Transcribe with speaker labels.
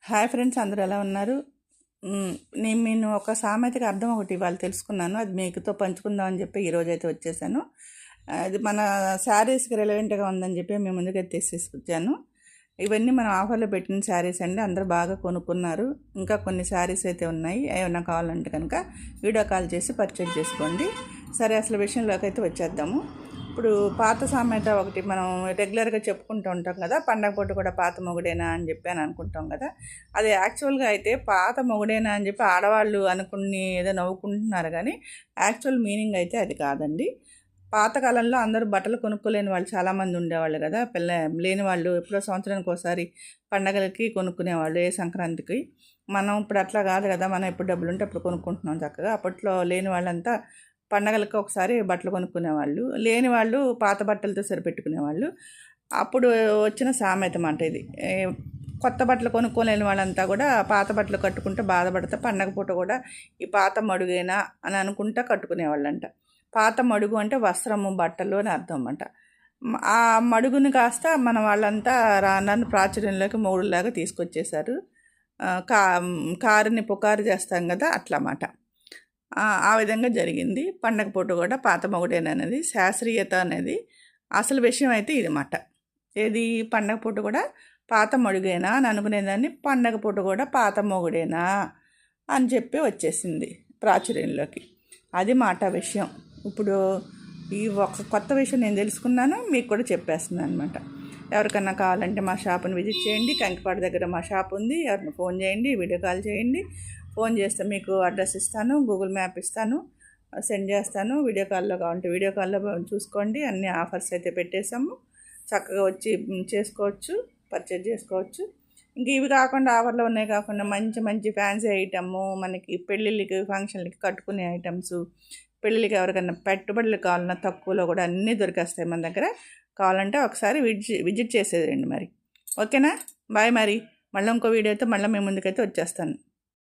Speaker 1: Hi friends, అందరూ ఎలా ఉన్నారు? నేను ఒక సామెతకి అర్థం ఒకటి ఇవాళ తెలుసుకున్నాను. అది మీకుతో పంచుకుందామని చెప్పి ఈరోజైతే వచ్చేసాను. అది మన శారీస్కి రిలవెంట్గా ఉందని చెప్పి మేము ముందుకైతే తీసుకొచ్చాను. ఇవన్నీ మనం ఆఫర్లో పెట్టిన శారీస్ అండి. అందరూ బాగా కొనుక్కున్నారు. ఇంకా కొన్ని శారీస్ అయితే ఉన్నాయి. ఏమైనా కావాలంటే కనుక వీడియో కాల్ చేసి పర్చేజ్ చేసుకోండి. సరే, అసలు విషయంలోకి అయితే వచ్చేద్దాము. ఇప్పుడు పాత సామెత ఒకటి మనం రెగ్యులర్గా చెప్పుకుంటూ ఉంటాం కదా, పండగ పూట కూడా పాత మొగుడేనా అని చెప్పి అనుకుంటాం కదా. అది యాక్చువల్గా అయితే పాత మొగుడేనా అని చెప్పి ఆడవాళ్ళు అనుకుని ఏదో నవ్వుకుంటున్నారు, కానీ యాక్చువల్ మీనింగ్ అయితే అది కాదండి. పాతకాలంలో అందరూ బట్టలు కొనుక్కోలేని వాళ్ళు చాలామంది ఉండేవాళ్ళు కదా. లేని వాళ్ళు ఎప్పుడో సంవత్సరానికి ఒకసారి పండగలకి కొనుక్కునేవాళ్ళు, ఏ సంక్రాంతికి. మనం ఇప్పుడు అట్లా కాదు కదా, మనం ఎప్పుడు డబ్బులు ఉంటే అప్పుడు కొనుక్కుంటున్నాం చక్కగా. అప్పట్లో లేని వాళ్ళంతా పండగలకు ఒకసారి బట్టలు కొనుక్కునేవాళ్ళు, లేని వాళ్ళు పాత బట్టలతో సరిపెట్టుకునేవాళ్ళు. అప్పుడు వచ్చిన సామెత మాట ఇది. కొత్త బట్టలు కొనుక్కోలేని వాళ్ళంతా కూడా పాత బట్టలు కట్టుకుంటే బాధపడతా, పండగ పూట కూడా ఈ పాత మడుగేనా అని అనుకుంటా కట్టుకునేవాళ్ళంట. పాత మడుగు అంటే వస్త్రము, బట్టలు అని అర్థం అంట. ఆ మడుగుని కాస్త మన వాళ్ళంతా నన్ను ప్రాచుర్యంలోకి మూడులాగా తీసుకొచ్చేశారు. కారుని పుకారు చేస్తాం కదా, అట్లా మాట. ఆ విధంగా జరిగింది. పండగ పూట కూడా పాత మొగుడేననేది శాస్త్రీయత అనేది అసలు విషయం అయితే ఇది మాట. ఏది, పండగ పూట కూడా పాత మడుగేనా అని అనుకునేదాన్ని పండగ పూట కూడా పాత మొగుడేనా అని చెప్పి వచ్చేసింది ప్రాచుర్యంలోకి. అది మాట విషయం. ఇప్పుడు ఈ ఒక కొత్త విషయం నేను తెలుసుకున్నాను, మీకు కూడా చెప్పేస్తున్నాను అనమాట. ఎవరికన్నా కావాలంటే మా షాప్ని విజిట్ చేయండి. కంకిపాడు దగ్గర మా షాప్ ఉంది. ఎవరిని ఫోన్ చేయండి, వీడియో కాల్ చేయండి. ఫోన్ చేస్తే మీకు అడ్రస్ ఇస్తాను, గూగుల్ మ్యాప్ ఇస్తాను, సెండ్ చేస్తాను. వీడియో కాల్లో కావాలంటే వీడియో కాల్లో చూసుకోండి. అన్ని ఆఫర్స్ అయితే పెట్టేసాము. చక్కగా వచ్చి చేసుకోవచ్చు, పర్చేజ్ చేసుకోవచ్చు. ఇంక ఇవి కాకుండా ఆఫర్లో ఉన్నాయి కాకుండా మంచి మంచి ఫ్యాన్సీ ఐటము, మనకి పెళ్ళిళ్ళకి ఫంక్షన్లకి కట్టుకునే ఐటమ్స్, పెళ్ళిళ్ళకి ఎవరికైనా పెట్టుబడులు కావాలన్నా తక్కువలో కూడా అన్నీ దొరికేస్తాయి మన దగ్గర. కావాలంటే ఒకసారి విజిట్ చేసేదండి మరి. ఓకేనా? బాయ్ మరి. మళ్ళీ ఇంకో వీడియోతో మళ్ళీ మేము ముందుకైతే వచ్చేస్తాను.